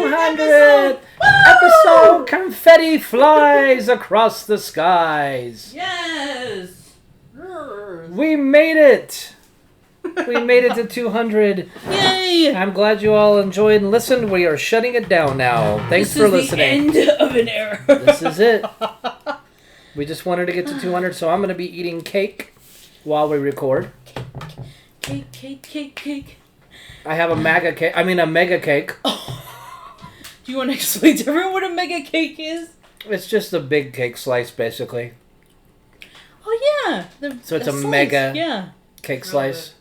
200th episode. Confetti flies across the skies. Yes. We made it. We made it to 200. Yay! I'm glad you all enjoyed and listened. We are shutting it down now. Thanks for listening. This is the end of an era. This is it. We just wanted to get to 200, so I'm going to be eating cake while we record. Cake. I have a mega cake. Oh. Do you want to explain to everyone what a mega cake is? It's just a big cake slice, basically. Oh, yeah. So it's a mega cake Really? slice.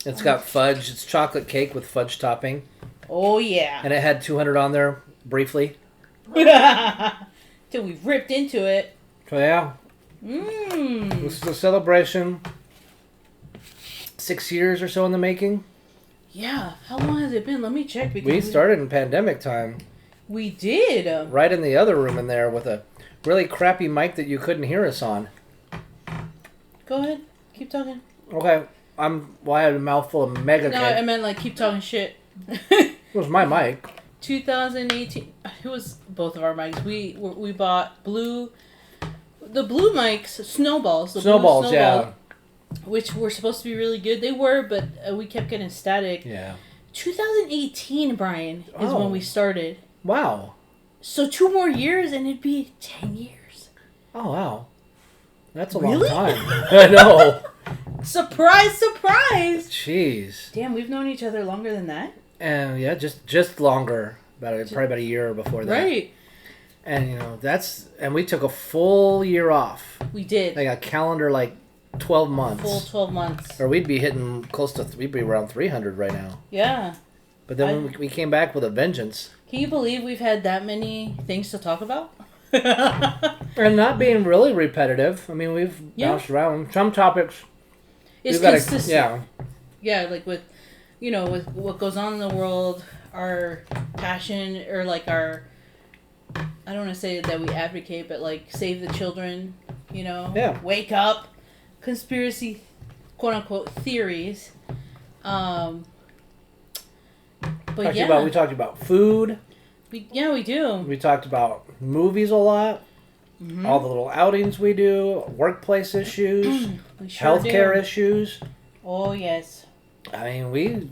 It's got fudge. It's chocolate cake with fudge topping. Oh, yeah. And it had 200 on there, briefly. Till we ripped into it. So, yeah. Mmm. This is a celebration. 6 years or so in the making. Yeah. How long has it been? Let me check. Because We started in pandemic time. We did. Right in the other room in there with a really crappy mic that you couldn't hear us on. Go ahead. Keep talking. Okay. I had a mouthful of mega No, cake. I meant like keep talking shit. It was my mic. 2018. It was both of our mics. We bought the blue mics, snowballs. The Snowballs, blue yeah. Which were supposed to be really good. They were, but we kept getting static. Yeah. 2018, Brian, is when we started. Wow. So 2 more years and it'd be 10 years. Oh, wow. That's a Really? long time. I know. Surprise, surprise! Jeez. Damn, we've known each other longer than that? And yeah, just longer. Probably about a year before that. Right. And and we took a full year off. We did. Like a calendar 12 months. Full 12 months. Or we'd be hitting we'd be around 300 right now. Yeah. But then when we came back with a vengeance. Can you believe we've had that many things to talk about? And not being really repetitive. I mean, we've bounced around. Some topics. It's consistent. Yeah, like with what goes on in the world, our passion, or our, I don't want to say that we advocate, but save the children, wake up, conspiracy, quote unquote, theories. But we talked about food. We do. We talked about movies a lot. Mm-hmm. All the little outings we do, workplace issues, healthcare issues. Oh, yes. I mean,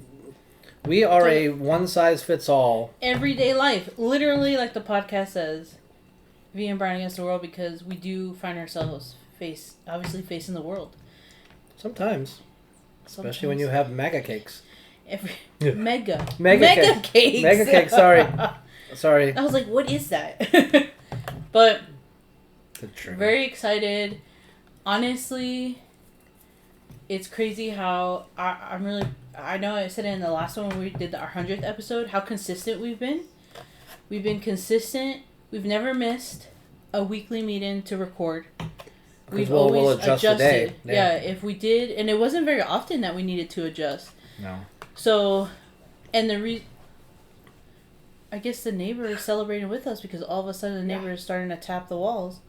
we are a one-size-fits-all. Everyday life. Literally, like the podcast says, V&Brian against the world, because we do find ourselves facing the world. Sometimes. Especially when you have mega cakes. Mega cakes. Mega cakes, sorry. I was like, what is that? But very excited. Honestly, it's crazy how I know I said it in the last one when we did our 100th episode, how consistent we've been. We've been consistent. We've never missed a weekly meeting to record. We've always adjusted. Yeah, if we did, and it wasn't very often that we needed to adjust. No. So, and I guess the neighbor is celebrating with us because all of a sudden the neighbor is starting to tap the walls.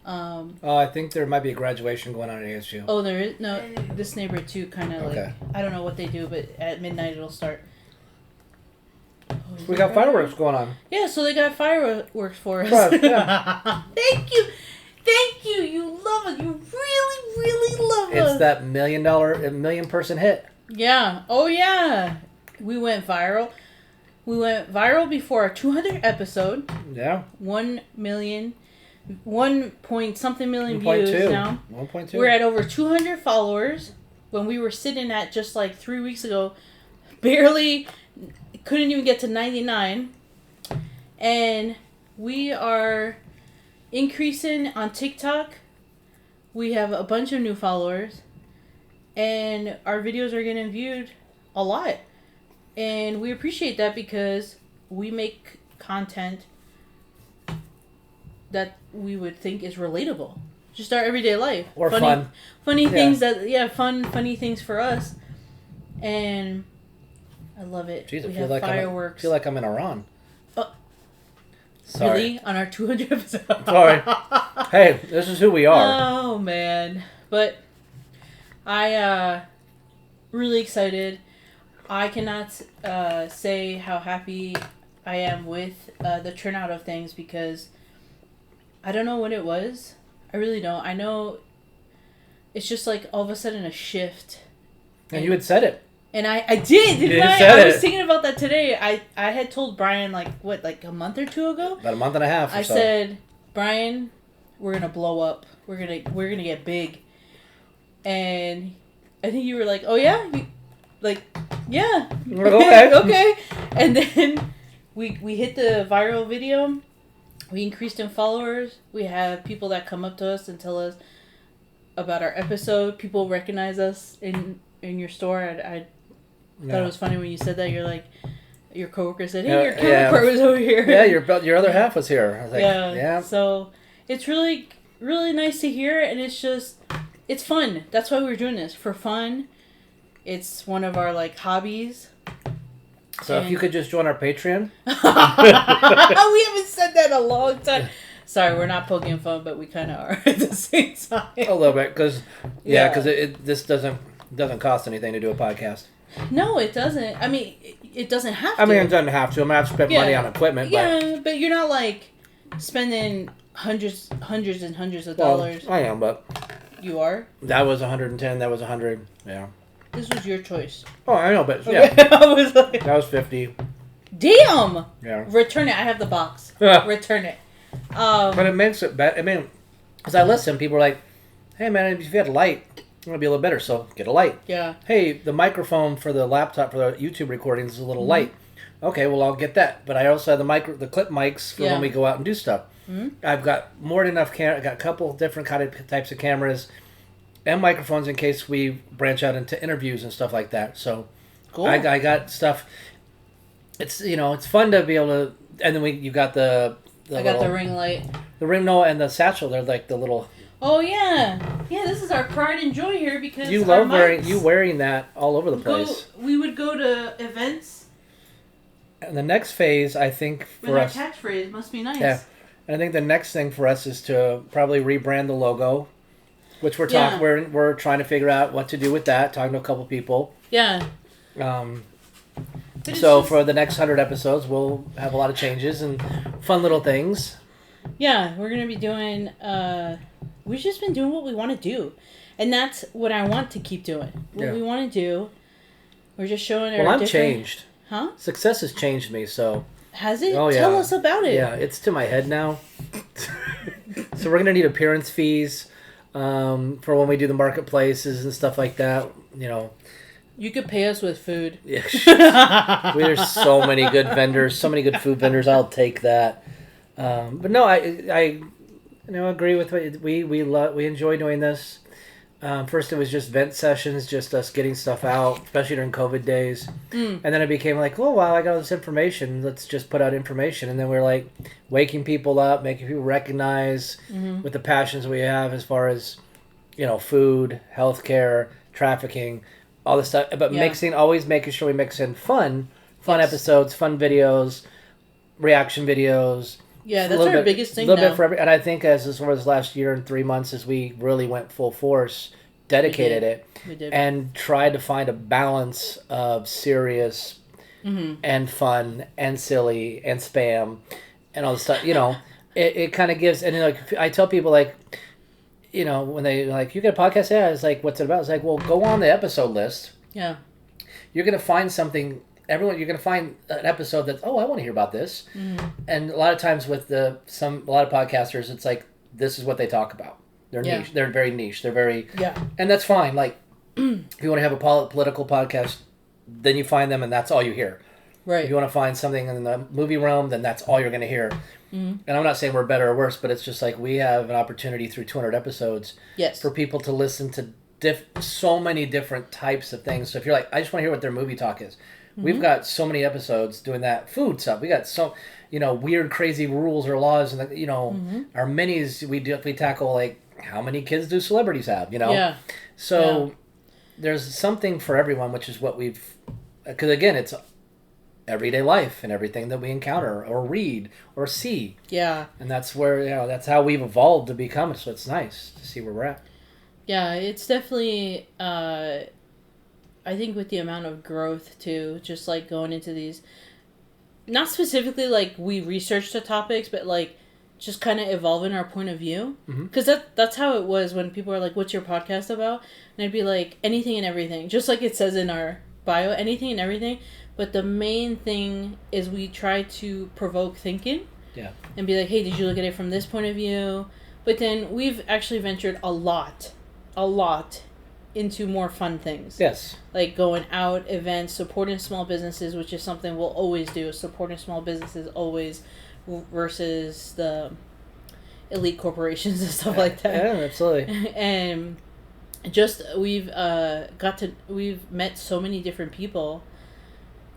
I think there might be a graduation going on at ASU. Oh, there is? No, this neighbor too kind of I don't know what they do, but at midnight it'll start. We got fireworks going on. Yeah, so they got fireworks for us. Right, yeah. Thank you. You love us. You really, really love us. It's that million person hit. Yeah. Oh, yeah. We went viral. We went viral before our 200th episode. Yeah. 1 point something million views now. 1.2. We're at over 200 followers when we were sitting at just 3 weeks ago. Barely couldn't even get to 99. And we are increasing on TikTok. We have a bunch of new followers. And our videos are getting viewed a lot. And we appreciate that because we make content that we would think is relatable. Just our everyday life. Or fun. Funny things funny things for us. And I love it. Jeez, we have fireworks. I feel like I'm in Iran. Sorry. Really? On our 200th episode? Sorry. Hey, this is who we are. Oh, man. But I really excited. I cannot say how happy I am with the turnout of things, because I don't know what it was. I really don't. I know it's just like all of a sudden a shift. And you had said it. And I did, didn't I? I was thinking about that today. I had told Brian, like a month or two ago? About a month and a half or so. I said, Brian, we're going to blow up. We're gonna get big. And I think you were like, oh yeah? Yeah. Okay. Okay. And then we hit the viral video. We increased in followers. We have people that come up to us and tell us about our episode. People recognize us in your store. I thought it was funny when you said that. You're like, your coworker said, hey, your counterpart was over here. Yeah, your other half was here. I was like, yeah. So it's really, really nice to hear, and it's fun. That's why we're doing this, for fun. It's one of our hobbies. So if you could just join our Patreon. We haven't said that in a long time. Sorry, we're not poking fun, but we kind of are at the same time. A little bit, because this doesn't cost anything to do a podcast. No, it doesn't. I mean, it doesn't have to. I mean, it doesn't have to. I'm going to have to spend money on equipment. But you're not spending hundreds and hundreds of dollars. I am, but you are. That was 110. That was 100. Yeah. This was your choice. Oh, I know, but yeah. I was like, that was 50. Damn. Yeah. Return it. I have the box. Return it. But it makes it better. I mean, as I listen, people are like, "Hey, man, if you had a light, it's gonna be a little better. So get a light." Yeah. Hey, the microphone for the laptop for the YouTube recordings is a little light. Okay, well I'll get that. But I also have the clip mics for when we go out and do stuff. Mm-hmm. I've got more than enough I got a couple different types of cameras and microphones in case we branch out into interviews and stuff like that. So cool. I got stuff. It's it's fun to be able to. And then you got the I got the ring light. The ring, no, and the satchel. They're like the little. Oh yeah. This is our pride and joy here, because you love wearing that all over the place. We would go to events. And the next phase, I think, for us, with our catchphrase must be nice. Yeah, and I think the next thing for us is to probably rebrand the logo, which we're talking. We're trying to figure out what to do with that. Talking to a couple people. Yeah. So for the next 100 episodes, we'll have a lot of changes and fun little things. Yeah, we're going to be doing... we've just been doing what we want to do. And that's what I want to keep doing. What we want to do. We're just showing our different... Well, I'm changed. Huh? Success has changed me, so... Has it? Oh, yeah. Tell us about it. Yeah, it's to my head now. So we're going to need appearance fees for when we do the marketplaces and stuff like that, You could pay us with food. Yeah. There's so many good vendors, so many good food vendors. I'll take that. But no, I agree with what we enjoy doing this. First, it was just vent sessions, just us getting stuff out, especially during COVID days. And then it became like, oh wow, I got all this information. Let's just put out information. And then we're like waking people up, making people recognize with the passions we have as far as food, healthcare, trafficking. All this stuff, but always making sure we mix in fun episodes, fun videos, reaction videos. Yeah, that's our biggest thing. A little bit for and I think as far as last year and 3 months, as we really went full force, dedicated we did. And tried to find a balance of serious and fun and silly and spam and all this stuff. It kind of gives, and I tell people when they you get a podcast, it's like, what's it about? It's like, well, go on the episode list. Yeah. You're going to find something, you're going to find an episode that's, I want to hear about this. And a lot of times with a lot of podcasters, it's like, this is what they talk about. They're niche. They're very niche. They're very, and that's fine. Like, if you want to have a political podcast, then you find them and that's all you hear. Right. If you want to find something in the movie realm, then that's all you're going to hear. And I'm not saying we're better or worse, but it's just like we have an opportunity through 200 episodes for people to listen to so many different types of things. So if you're like, I just want to hear what their movie talk is. We've got so many episodes doing that food stuff. We got so, weird, crazy rules or laws. And, our minis, we tackle like how many kids do celebrities have, Yeah. So there's something for everyone, which is what because again, it's everyday life and everything that we encounter or read or see. Yeah. And that's where, that's how we've evolved to become. So it's nice to see where we're at. Yeah, it's definitely, I think with the amount of growth too, just like going into these, not specifically like we research the topics, but like just kind of evolving our point of view. Because that's how it was when people are like, what's your podcast about? And I'd be like, anything and everything. Just like it says in our bio, anything and everything. But the main thing is we try to provoke thinking. Yeah. And be like, hey, did you look at it from this point of view? But then we've actually ventured a lot into more fun things. Yes. Like going out, events, supporting small businesses, which is something we'll always do. Supporting small businesses always, versus the elite corporations and stuff like that. Yeah, absolutely. And just we've met so many different people,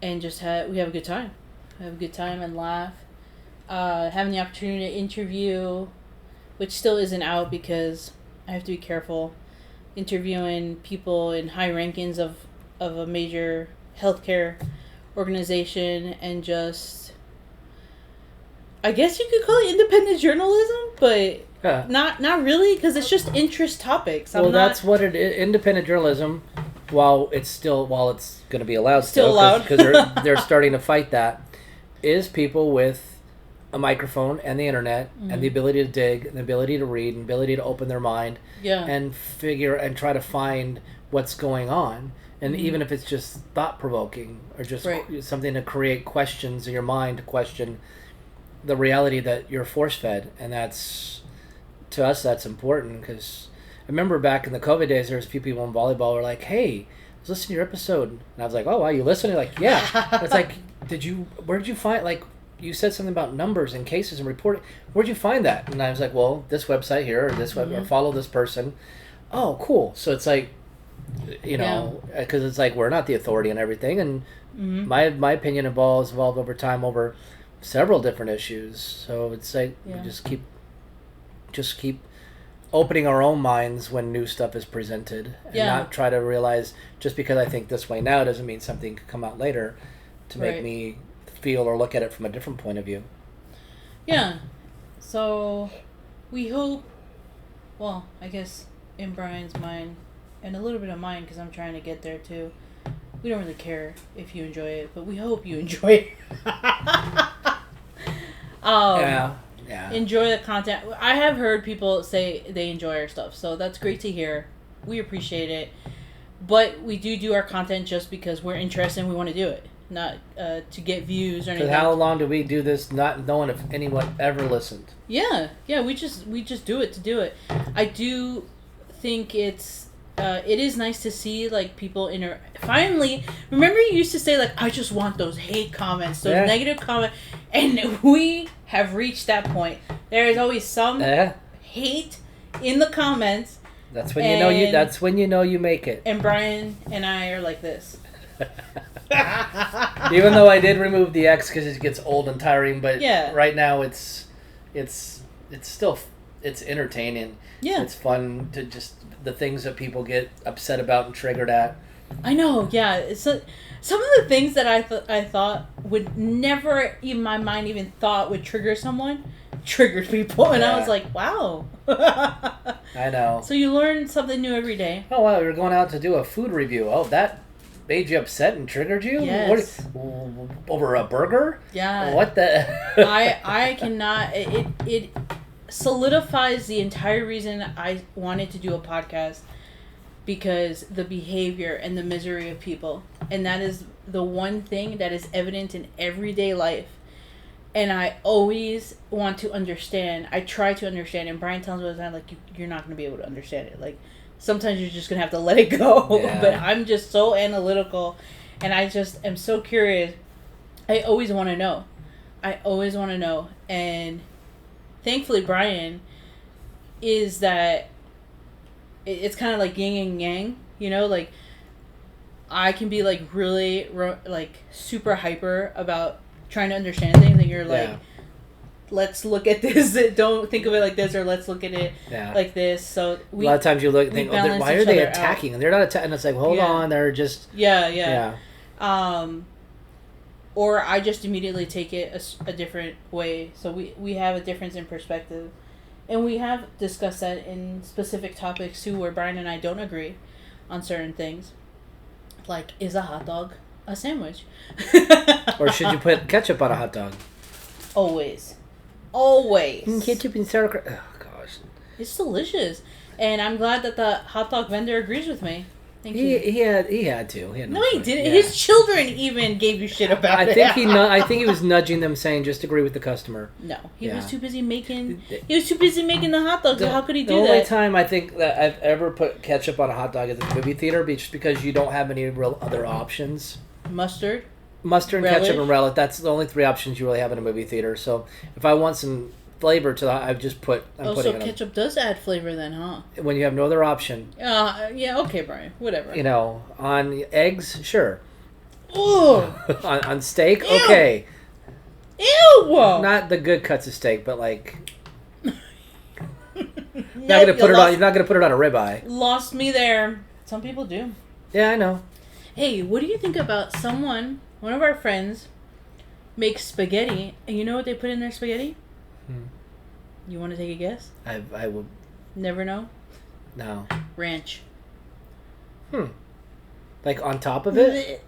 and just we have a good time. We have a good time and laugh. Having the opportunity to interview, which still isn't out because I have to be careful. Interviewing people in high rankings of a major healthcare organization, and just, I guess you could call it independent journalism, but not really, because it's just interest topics. That's what it is. Independent journalism, while it's going to be allowed, still allowed, because they're starting to fight that, is people with a microphone and the internet and the ability to dig and the ability to read and ability to open their mind and figure and try to find what's going on. And even if it's just thought-provoking or just something to create questions in your mind, to question the reality that you're force-fed. And that's, to us, that's important, because I remember back in the COVID days, there was a few people in volleyball who were like, hey, I was listening to your episode. And I was like, oh, wow, you listening? Like, yeah. It's like, where did you find, like, you said something about numbers and cases and reporting. Where'd you find that? And I was like, well, this website here, or this web, or follow this person. Oh, cool. So it's like, you know, because it's like we're not the authority on everything, and my opinion evolved over time over several different issues. So it's like we just keep opening our own minds when new stuff is presented, and not try to realize just because I think this way now doesn't mean something could come out later to make me feel or look at it from a different point of view. Yeah. So we hope, well, I guess in Brian's mind, and a little bit of mine, because I'm trying to get there too, we don't really care if you enjoy it, but we hope you enjoy it. Enjoy the content. I have heard people say they enjoy our stuff, so that's great to hear. We appreciate it. But we do our content just because we're interested and we want to do it. Not to get views or anything. How long do we do this not knowing if anyone ever listened? Yeah, we just do it to do it. I do think it is nice to see like people finally. Remember, you used to say like, I just want those hate comments, those negative comments, and we have reached that point. There is always some hate in the comments. That's when you know you. That's when you know you make it. And Brian and I are like this. Even though I did remove the X because it gets old and tiring, but right now it's still entertaining. Yeah, it's fun to just the things that people get upset about and triggered at. I know. Yeah, some of the things that I thought would never in my mind even thought would trigger someone triggered people, and I was like, wow. I know. So you learn something new every day. Oh wow, you're going out to do a food review. Oh, that made you upset and triggered you? Yes. Over a burger? Yeah. What the? I cannot. It solidifies the entire reason I wanted to do a podcast, because the behavior and the misery of people, and that is the one thing that is evident in everyday life. And I always want to understand. I try to understand, and Brian tells me all the time, like, you're not going to be able to understand it. Like, sometimes you're just going to have to let it go. Yeah. But I'm just so analytical, and I just am so curious. I always want to know. And thankfully, Brian is that it's kind of like yin and yang, you know? Like, I can be, like, really, like, super hyper about trying to understand things, and you're like, let's look at this. Don't think of it like this, or let's look at it like this. So a lot of times you look and think, why are they attacking? And they're not attacking. It's like, hold on, they're just or I just immediately take it a different way. So we have a difference in perspective, and we have discussed that in specific topics too, where Brian and I don't agree on certain things. Like, is a hot dog A sandwich. Or should you put ketchup on a hot dog? Always. Ketchup and sour cream. Oh, gosh. It's delicious. And I'm glad that the hot dog vendor agrees with me. Thank you. He had to. He didn't. Yeah. His children even gave you shit about it. I think he was nudging them, saying, just agree with the customer. No, he was too busy making. He was too busy making the hot dogs. How could he do that? The only time I think that I've ever put ketchup on a hot dog is at the movie theater, just because you don't have any real other options. Mustard, ketchup, and relish. That's the only 3 options you really have in a movie theater. So if I want some flavor to that, I've just put. So ketchup does add flavor then, huh? When you have no other option. Yeah. Okay, Brian. Whatever. On eggs, sure. Ooh. on steak, Ew. okay. Ew. Not the good cuts of steak, but like. You're not gonna put it on a ribeye. Lost me there. Some people do. Yeah, I know. Hey, what do you think about one of our friends makes spaghetti, and you know what they put in their spaghetti? You want to take a guess? I would. Never know? No. Ranch. Like on top of it?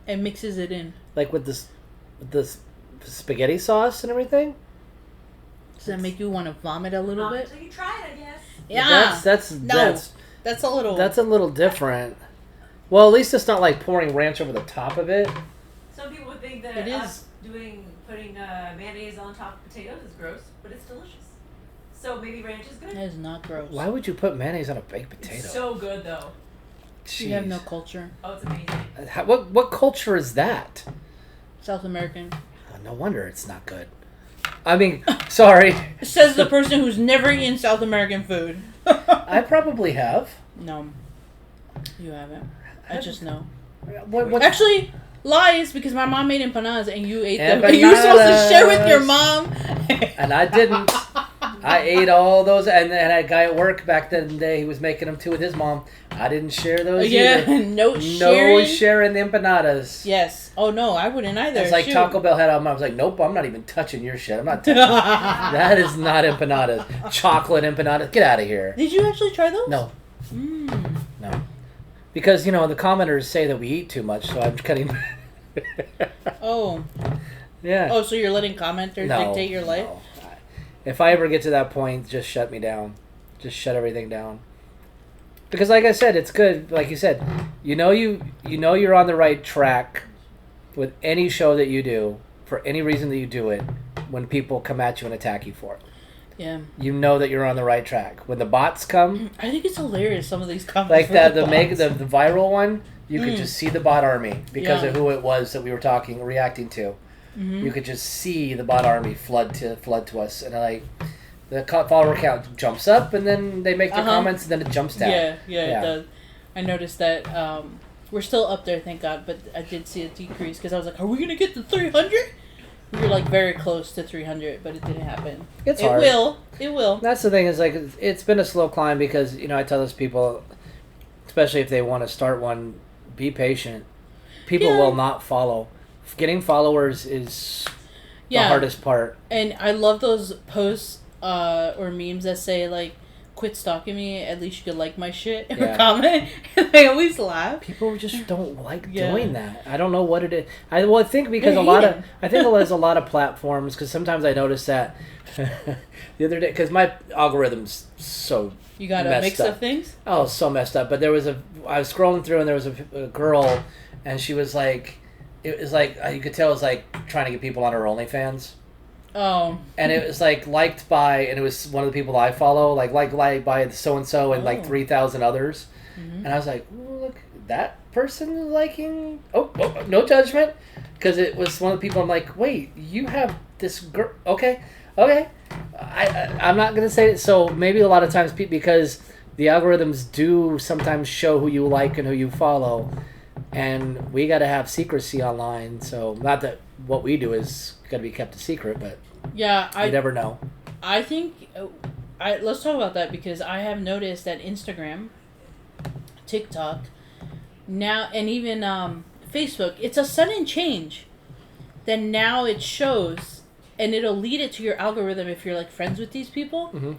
And mixes it in. Like with this spaghetti sauce and everything? Does that make you want to vomit a little bit? So you try it, I guess. Yeah. That's a little different. Well, at least it's not like pouring ranch over the top of it. Some people would think that putting mayonnaise on top of potatoes is gross, but it's delicious. So maybe ranch is good? That is not gross. Why would you put mayonnaise on a baked potato? It's so good, though. Jeez. You have no culture. Oh, it's amazing. What culture is that? South American. Oh, no wonder it's not good. I mean, sorry. Says the person who's never eaten South American food. I probably have. No. You haven't. I just know. What? Actually, lies, because my mom made empanadas and you ate them. And you were supposed to share with your mom. And I didn't. I ate all those, and then a guy at work back then the day, he was making them too with his mom. I didn't share those either. No sharing the empanadas. Yes. Oh, no, I wouldn't either. It's like Taco Bell had them. I was like, nope, I'm not even touching your shit. I'm not touching that is not empanadas. Chocolate empanadas. Get out of here. Did you actually try those? No. No. Because, the commenters say that we eat too much, so I'm cutting... Oh. Yeah. Oh, so you're letting commenters dictate your life? No. If I ever get to that point, just shut me down. Just shut everything down. Because like I said, it's good. Like you said, you're on the right track with any show that you do, for any reason that you do it, when people come at you and attack you for it. Yeah. You know that you're on the right track. When the bots come... I think it's hilarious, some of these comments. Like the viral one, you could just see the bot army because of who it was that we were reacting to. Mm-hmm. You could just see the bot army flood to us, and the follower count jumps up, and then they make their comments, and then it jumps down. Yeah, it does. I noticed that we're still up there, thank God, but I did see a decrease because I was like, "Are we gonna get to 300?" We were very close to 300, but it didn't happen. It's hard. It will. That's the thing is it's been a slow climb because I tell those people, especially if they want to start one, be patient. People will not follow. Getting followers is the hardest part. And I love those posts or memes that say quit stalking me, at least you could like my shit or comment. And I always laugh. People just don't like doing that. I don't know what it is. I think because there's a lot of platforms, because sometimes I notice that the other day, because my algorithm's so you got a mix of things? Oh, so messed up. But I was scrolling through and there was a girl, and she was like, it was like, you could tell it was trying to get people on her OnlyFans. Oh. And it was liked by, and it was one of the people that I follow, liked by so-and-so and 3,000 others. Mm-hmm. And I was like, look, that person liking, no judgment. Because it was one of the people, I'm like, wait, you have this girl, okay. I'm not going to say it, so maybe a lot of times, because the algorithms do sometimes show who you like and who you follow. And we got to have secrecy online, so not that what we do is got to be kept a secret, but you never know. I think let's talk about that, because I have noticed that Instagram, TikTok, now, and even Facebook, it's a sudden change. Then now it shows, and it'll lead it to your algorithm if you're friends with these people. Mm-hmm.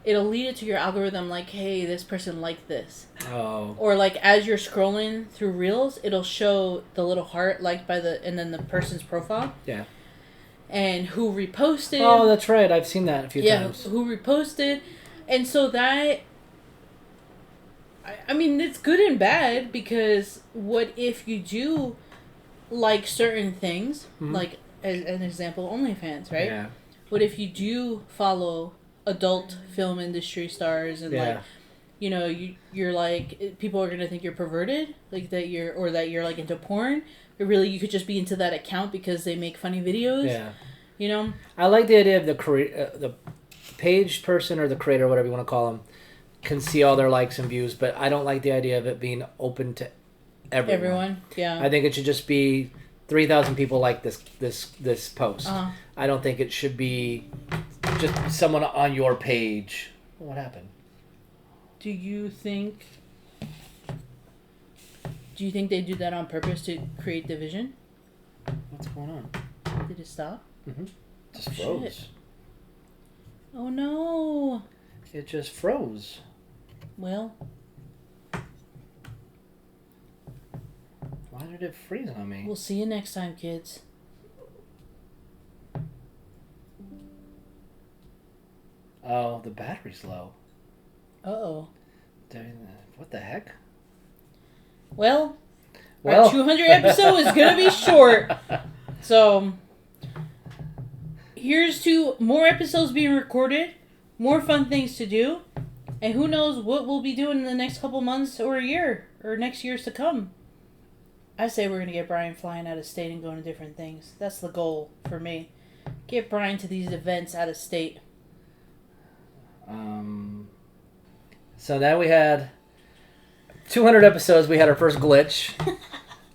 it'll lead it to your algorithm like, hey, this person liked this. Oh. Or like as you're scrolling through Reels, it'll show the little heart liked by and then the person's profile. Yeah. And who reposted. Oh, that's right. I've seen that a few times. Yeah, who reposted. And so that... I mean, it's good and bad because what if you do like certain things, like as an example, OnlyFans, right? Yeah. What if you do follow adult film industry stars and like, you know, you're like, people are gonna think you're perverted, like that you're like into porn, but really you could just be into that account because they make funny videos. Yeah. You know. I like the idea of the page person or the creator, whatever you want to call them, can see all their likes and views, but I don't like the idea of it being open to everyone. Yeah. I think it should just be 3,000 people like this post. Uh-huh. I don't think it should be just someone on your page. What happened? Do you think they do that on purpose to create division? What's going on? Did it stop? Mm-hmm. Just froze. Shit. Oh no. It just froze. Well. Why did it freeze on me? We'll see you next time, kids. Oh, the battery's low. Uh-oh. What the heck? Well, our 200 episode is going to be short. So, here's to more episodes being recorded, more fun things to do, and who knows what we'll be doing in the next couple months or a year, or next years to come. I say we're going to get Brian flying out of state and going to different things. That's the goal for me. Get Brian to these events out of state. So now we had 200 episodes. We had our first glitch.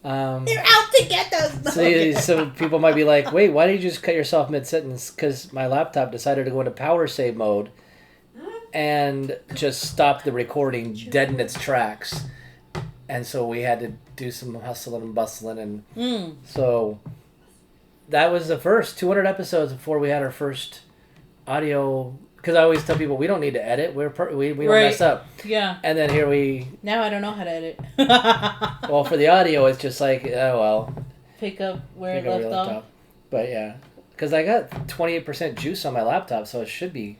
They're out to get us. So people might be like, wait, why did you just cut yourself mid-sentence? Because my laptop decided to go into power save mode and just stop the recording dead in its tracks. And so we had to do some hustling and bustling. And so that was the first 200 episodes before we had our first audio. Because I always tell people, we don't need to edit. We don't mess up. Yeah. And then here we... Now I don't know how to edit. Well, for the audio, it's just like, oh, well. Pick up where it left off. But yeah. Because I got 28% juice on my laptop, so it should be...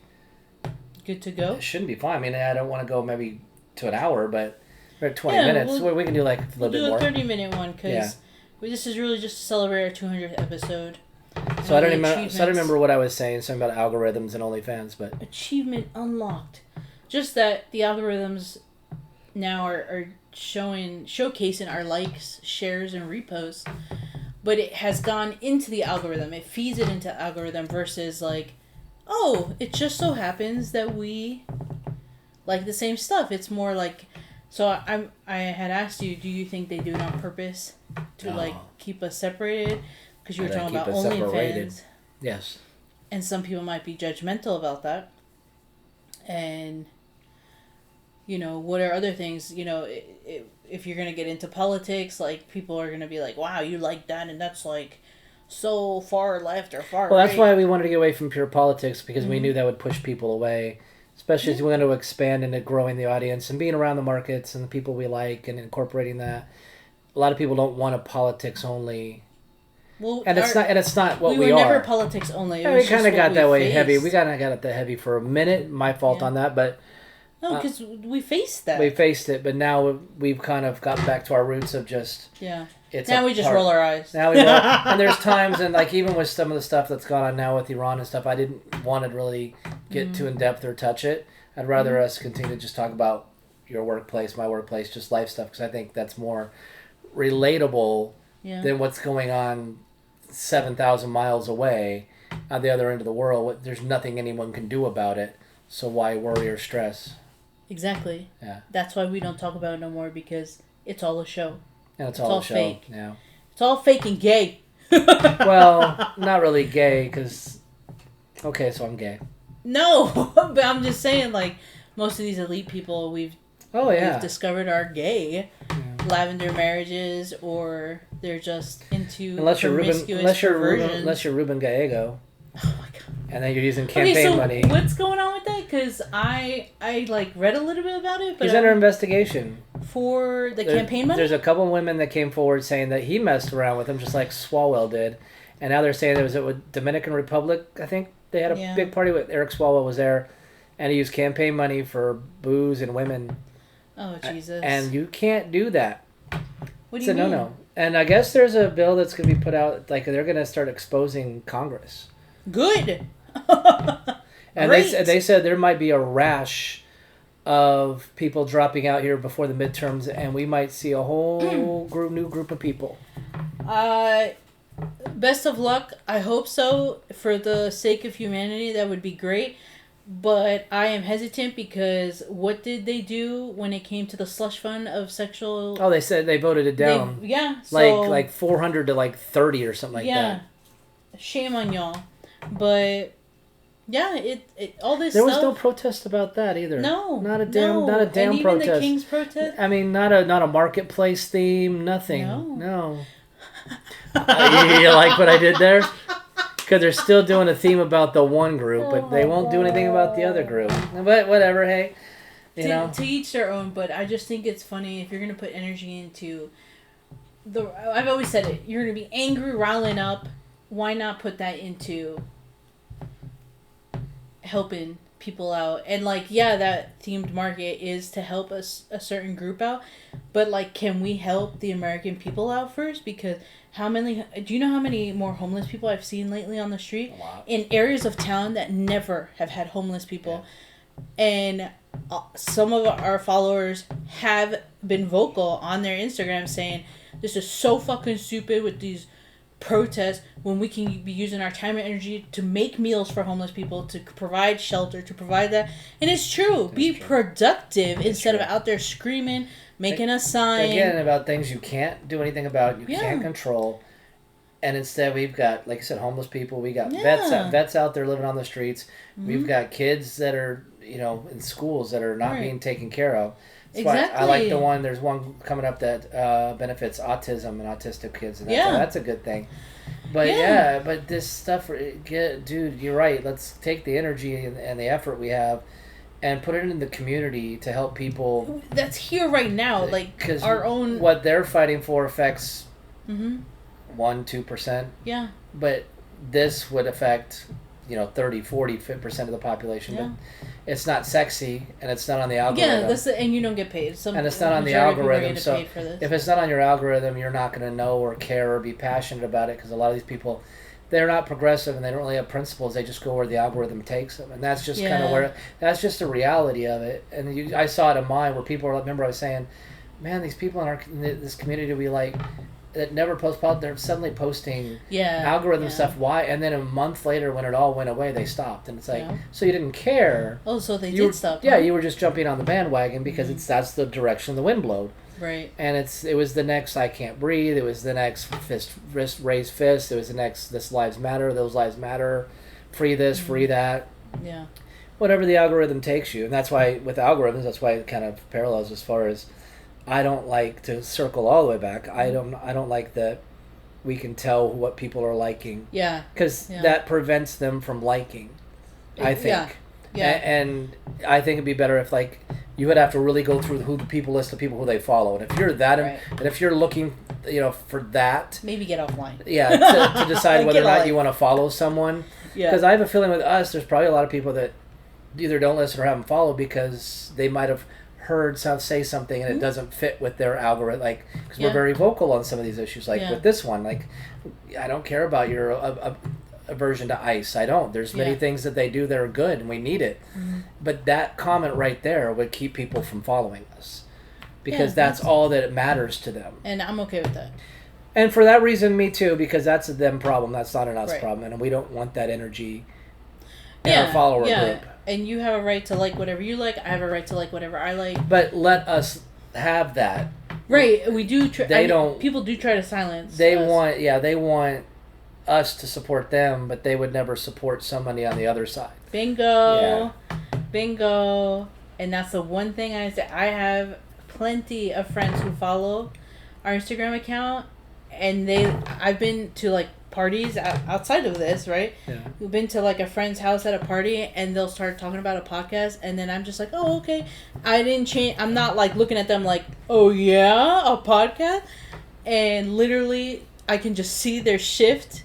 Good to go? It shouldn't be fine. I mean, I don't want to go maybe to an hour, but... Or 20 minutes. We can do like a little bit more. We'll do a 30-minute one, because this is really just to celebrate our 200th episode. So I don't remember what I was saying. Something about algorithms and OnlyFans, but... Achievement unlocked. Just that the algorithms now are showcasing our likes, shares, and reposts. But it has gone into the algorithm. It feeds it into algorithm versus like, oh, it just so happens that we like the same stuff. It's more like... So I had asked you, do you think they do it on purpose to like keep us separated? Because you were talking about OnlyFans. Yes. And some people might be judgmental about that. And, you know, what are other things? You know, if you're going to get into politics, like, people are going to be like, wow, you like that, and that's, like, so far left or far right. Well, that's why we wanted to get away from pure politics, because we knew that would push people away. Especially as we want to expand into growing the audience and being around the markets and the people we like and incorporating that. A lot of people don't want a politics only... Well, it's not what we are. We were never politics only. We kind of got that way heavy. We kind of got it that heavy for a minute. My fault on that, but no, because we faced that. We faced it, but now we've kind of gotten back to our roots of just Now we just roll our eyes. Now we roll, and there's times, and like even with some of the stuff that's gone on now with Iran and stuff, I didn't want to really get too in depth or touch it. I'd rather us continue to just talk about your workplace, my workplace, just life stuff, because I think that's more relatable than what's going on 7,000 miles away on the other end of the world. There's nothing anyone can do about it, so why worry or stress? Exactly. Yeah. That's why we don't talk about it no more, because it's all a show. And it's all a show. Fake. Yeah. It's all fake and gay. Well, not really gay, because... Okay, so I'm gay. No, but I'm just saying, like, most of these elite people we've discovered are gay. Yeah. Lavender marriages, or they're just into unless you're Ruben Gallego. Oh my god! And then you're using campaign money. What's going on with that? because I like read a little bit about it. But he's under investigation for the campaign money. There's a couple women that came forward saying that he messed around with them, just like Swalwell did, and now they're saying there was a Dominican Republic. I think they had a big party with Eric Swalwell was there, and he used campaign money for booze and women. Oh Jesus! And you can't do that. What do you mean? No. And I guess there's a bill that's going to be put out, like they're going to start exposing Congress. Good. And they said there might be a rash of people dropping out here before the midterms, and we might see a whole new group of people. Best of luck. I hope so. For the sake of humanity, that would be great. But I am hesitant because what did they do when it came to the slush fund of sexual... Oh, they said they voted it down. Like 400 to like 30 or something like that. Yeah. Shame on y'all. But yeah, it all this there stuff... was no protest about that either. No. Not a damn and even protest. The King's protest? I mean, not a marketplace theme, nothing. No. You like what I did there? Because they're still doing a theme about the one group, but they won't do anything about the other group. But whatever, hey. You know. To each their own, but I just think it's funny if you're going to put energy into... I've always said it. You're going to be angry, riling up. Why not put that into helping people out? And, like, yeah, that themed market is to help us a certain group out. But, like, can we help the American people out first? Because... do you know how many more homeless people I've seen lately on the street? In areas of town that never have had homeless people. Yeah. And some of our followers have been vocal on their Instagram saying, this is so fucking stupid with these protests when we can be using our time and energy to make meals for homeless people, to provide shelter, to provide that. And it's true. Be productive instead of out there screaming, making a sign. Again, about things you can't do anything about, you can't control. And instead we've got, like I said, homeless people. We got vets out there living on the streets. Mm-hmm. We've got kids that are, in schools that are not being taken care of. That's why I like there's one coming up that benefits autism and autistic kids. And that's a good thing. But but this stuff, dude, you're right. Let's take the energy and the effort we have and put it in the community to help people. That's here right now. Like, because our own... What they're fighting for affects 1-2%. Yeah. But this would affect, 30-40% of the population. Yeah. But it's not sexy, and it's not on the algorithm. Yeah, and you don't get paid. And it's not on the algorithm. So if it's not on your algorithm, you're not going to know or care or be passionate about it, because a lot of these people... They're not progressive and they don't really have principles. They just go where the algorithm takes them. And that's just kind of that's just the reality of it. And I saw it in mine where people remember I was saying, man, these people in this community we like that never post, they're suddenly posting algorithm stuff. Why? And then a month later when it all went away, they stopped. And it's like, so you didn't care. Oh, so they did stop. Yeah, you were just jumping on the bandwagon because that's the direction the wind blowed. Right. And it was the next I Can't Breathe. It was the next raise fist. It was the next This Lives Matter, Those Lives Matter, free this, free that. Yeah. Whatever the algorithm takes you. And that's why with algorithms, that's why it kind of parallels as far as I don't like to circle all the way back. I don't like that we can tell what people are liking. Yeah. Because that prevents them from liking, I think. Yeah. And I think it'd be better if you would have to really go through the list of people who they follow, and if you're that, and if you're looking, for that, maybe get offline. Yeah, to decide whether or not you want to follow someone. Yeah. Because I have a feeling with us, there's probably a lot of people that either don't listen or haven't followed because they might have heard say something and it doesn't fit with their algorithm. Because we're very vocal on some of these issues. With this one, I don't care about your aversion to ice. I don't. There's many things that they do that are good and we need it. Mm-hmm. But that comment right there would keep people from following us because that's all that matters to them. And I'm okay with that. And for that reason, me too, because that's a them problem. That's not an us problem. And we don't want that energy in our follower group. And you have a right to like whatever you like. I have a right to like whatever I like. But let us have that. Right. We do. People do try to silence. They want us to support them, but they would never support somebody on the other side. Bingo. And that's the one thing I say. I have plenty of friends who follow our Instagram account, and I've been to parties outside of this, right? Yeah. We've been to like a friend's house at a party, and they'll start talking about a podcast, and then I'm just like, oh, okay. I didn't change. I'm not like looking at them like, oh yeah, a podcast, and literally I can just see their shift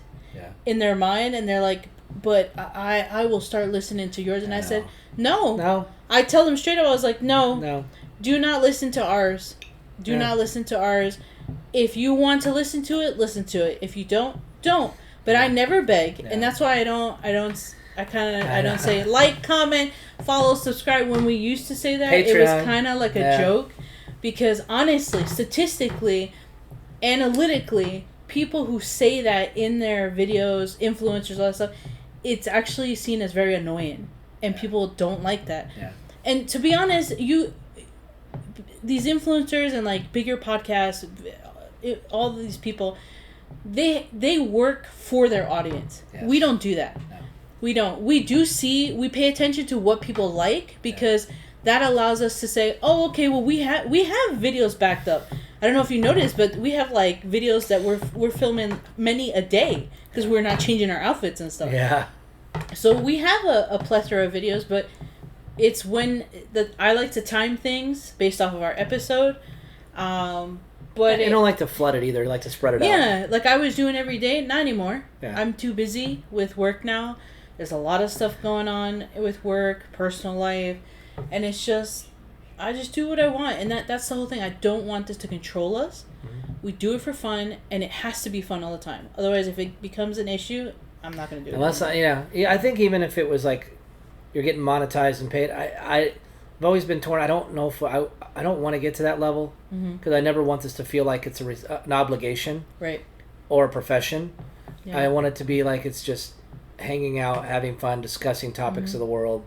in their mind, and they're like, but I will start listening to yours, and I said, no. I tell them straight up, I was like, no. Do not listen to ours. Do not listen to ours. If you want to listen to it, listen to it. If you don't. But I never beg, and that's why I don't say like, comment, follow, subscribe. When we used to say that, Patreon. It was kind of like a joke, because honestly, statistically, analytically, people who say that in their videos, influencers, all that stuff, it's actually seen as very annoying, and people don't like that. Yeah. And to be honest, these influencers and like bigger podcasts, all these people, they work for their audience. Yes. We don't do that. No. We don't. We pay attention to what people like, because that allows us to say, oh, okay, well we have videos backed up. I don't know if you noticed, but we have like videos that we're filming many a day, because we're not changing our outfits and stuff. Yeah. So we have a plethora of videos, but it's when I like to time things based off of our episode. But I don't like to flood it either. I like to spread it out. Yeah, like I was doing every day. Not anymore. Yeah. I'm too busy with work now. There's a lot of stuff going on with work, personal life, and it's just, I just do what I want, and that's the whole thing. I don't want this to control us. Mm-hmm. We do it for fun, and it has to be fun all the time. Otherwise, if it becomes an issue, I'm not going to do it. Unless, I think even if it was like you're getting monetized and paid, I've always been torn. I don't know if I don't want to get to that level, because I never want this to feel like it's an obligation, right, or a profession. Yeah. I want it to be like it's just hanging out, having fun, discussing topics of the world.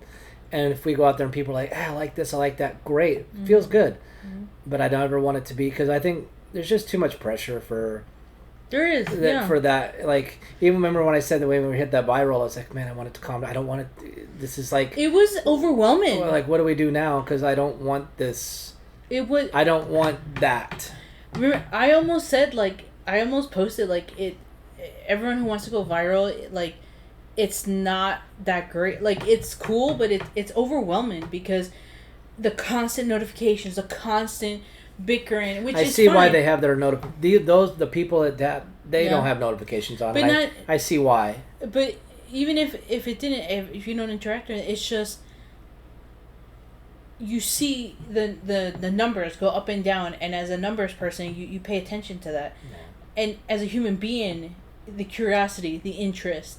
And if we go out there and people are like, I like this, I like that, great, it feels good. Mm-hmm. But I don't ever want it to be, because I think there's just too much pressure for. There is, for that. Like, even remember when I said the way when we hit that viral, I was like, man, I want it to calm down. I don't want it. This is like. It was overwhelming. Like, what do we do now? Because I don't want this. I don't want that. Remember, I almost posted, like, everyone who wants to go viral, like, it's not that great. Like, it's cool, but it's overwhelming, because the constant notifications, the constant bickering, which is I see fine. Why they have their the people that they don't have notifications on. But I see why. But even if it didn't, if you don't interact with it, it's just you see the numbers go up and down, and as a numbers person, you pay attention to that, and as a human being, the curiosity, the interest.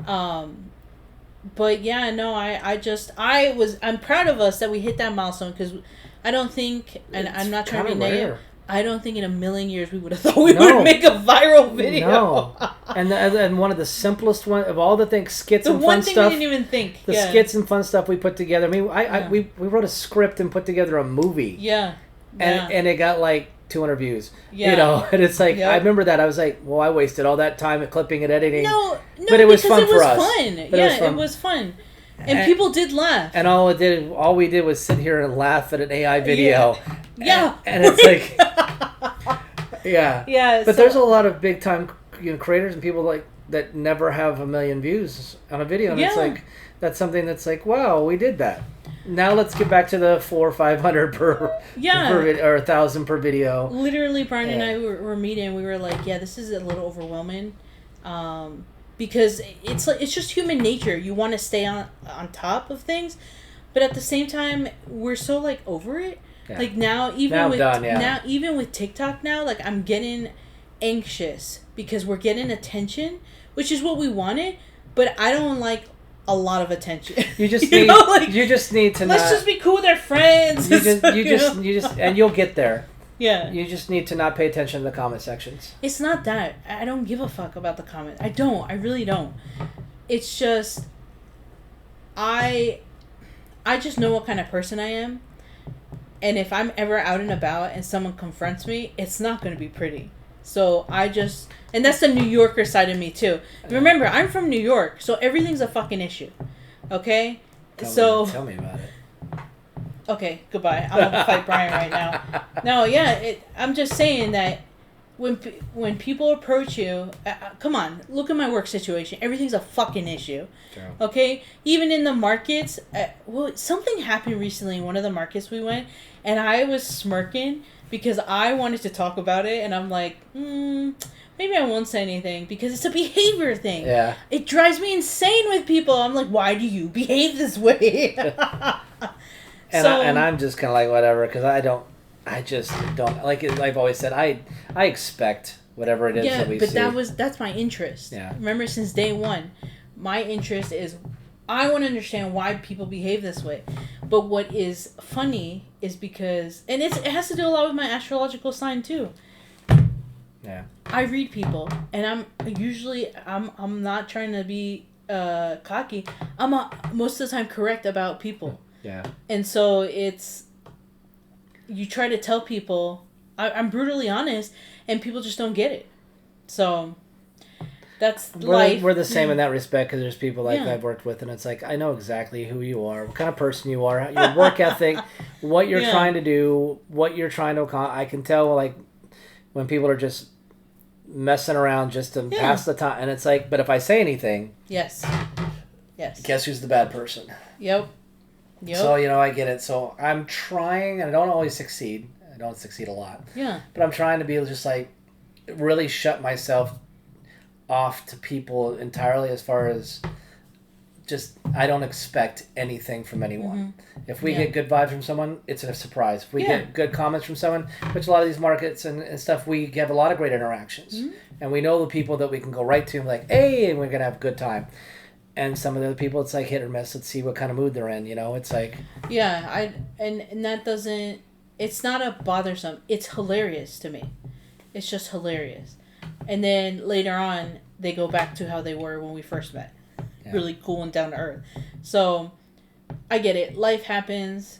But yeah, no, I'm proud of us that we hit that milestone, because I don't think, and I'm not trying to be negative, I don't think in a million years we would have thought we would make a viral video. No. And one of the simplest one of all the things, skits and fun stuff. The one thing we didn't even think. The skits and fun stuff we put together. I mean, we wrote a script and put together a movie. Yeah. And it got like 200 views. Yeah. And it's like, I remember that. I was like, well, I wasted all that time at clipping and editing. No, but it was fun for us. It was fun. And people did laugh. And all we did was sit here and laugh at an AI video. Yeah. And it's like, yeah. Yeah. But there's a lot of big time creators and people like that never have 1 million views on a video, and it's like, that's something that's like, wow, we did that. Now let's get back to the 400 or 500 per or 1,000 per video. Literally, Brian and I were meeting. We were like, this is a little overwhelming. Because it's just human nature. You want to stay on top of things, but at the same time, we're so like over it. Yeah. Like now, even with TikTok now, like I'm getting anxious because we're getting attention, which is what we wanted, but I don't like a lot of attention. You just need you just need to let's just be cool with our friends. You just and you'll get there. Yeah. You just need to not pay attention to the comment sections. It's not that. I don't give a fuck about the comments. I don't. I really don't. It's just I just know what kind of person I am. And if I'm ever out and about and someone confronts me, it's not going to be pretty. So and that's the New Yorker side of me too. Remember, I'm from New York, so everything's a fucking issue. Okay? Tell me about it. Okay, goodbye. I'm gonna fight Brian right now. No, I'm just saying that when people approach you, come on, look at my work situation. Everything's a fucking issue. True. Okay? Even in the markets, something happened recently in one of the markets we went, and I was smirking because I wanted to talk about it, and I'm like, maybe I won't say anything because it's a behavior thing. Yeah. It drives me insane with people. I'm like, why do you behave this way? And I'm just kind of like, whatever, because I just don't, like I've always said, I expect whatever it is that we see. Yeah, but that's my interest. Yeah. Remember, since day one, my interest is, I want to understand why people behave this way. But what is funny is because, and it has to do a lot with my astrological sign too. Yeah. I read people, and I'm not trying to be cocky. I'm most of the time correct about people. Yeah. And so you try to tell people, I'm brutally honest, and people just don't get it. So that's life. We're the same in that respect, because there's people like I've worked with, and it's like, I know exactly who you are, what kind of person you are, your work ethic, what you're trying to do, what you're trying to accomplish. I can tell, like, when people are just messing around just to pass the time, and it's like, but if I say anything, yes, guess who's the bad person? Yep. So, I get it. So I'm trying, and I don't always succeed. I don't succeed a lot. Yeah. But I'm trying to be just like, really shut myself off to people entirely, as far as just, I don't expect anything from anyone. Mm-hmm. If we get good vibes from someone, it's a surprise. If we get good comments from someone, which a lot of these markets and stuff, we have a lot of great interactions. Mm-hmm. And we know the people that we can go right to, like, hey, and we're going to have a good time. And some of the other people, it's like hit or miss. Let's see what kind of mood they're in, It's like... Yeah, and that doesn't... It's not a bothersome. It's hilarious to me. It's just hilarious. And then later on, they go back to how they were when we first met. Yeah. Really cool and down to earth. So, I get it. Life happens.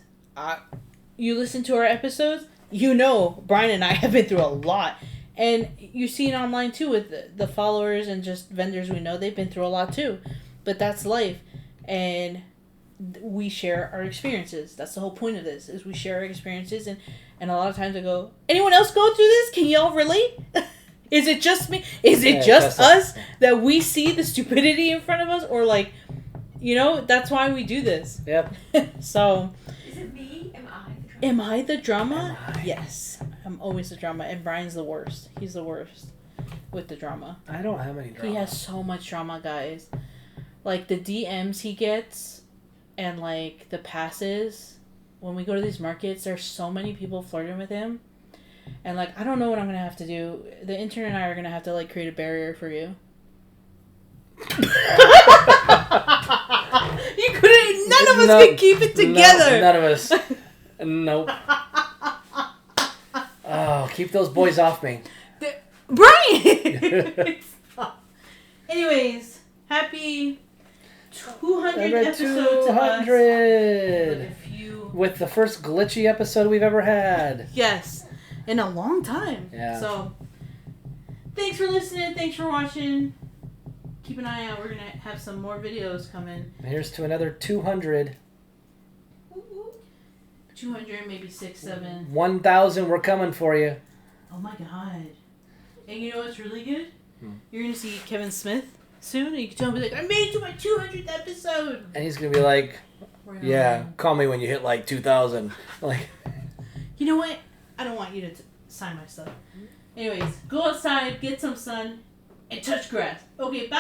You listen to our episodes, Brian and I have been through a lot. And you see it online too with the followers and just vendors we know. They've been through a lot too. But that's life, and we share our experiences. That's the whole point of this, is we share our experiences, and a lot of times I go, anyone else go through this? Can y'all relate? Is it just me? Is it just us that we see the stupidity in front of us? Or like, that's why we do this. Yep. So. Is it me? Am I the drama? Yes. I'm always the drama, and Brian's the worst. He's the worst with the drama. I don't have any drama. He has so much drama, guys. Like, the DMs he gets and, like, the passes. When we go to these markets, there's so many people flirting with him. And, like, I don't know what I'm going to have to do. The intern and I are going to have to, like, create a barrier for you. None of us can keep it together. None of us. Nope. Oh, keep those boys off me. Brian! Anyways, happy 200 episodes 200! With the first glitchy episode we've ever had. Yes. In a long time. Yeah. So, thanks for listening. Thanks for watching. Keep an eye out. We're going to have some more videos coming. Here's to another 200. 200, maybe 6, 7. 1,000, we're coming for you. Oh my God. And you know what's really good? You're going to see Kevin Smith soon, and you can tell me, like, I made it to my 200th episode. And he's going to be like, call me when you hit like 2,000. Like, you know what? I don't want you to sign my stuff. Anyways, go outside, get some sun, and touch grass. Okay, bye!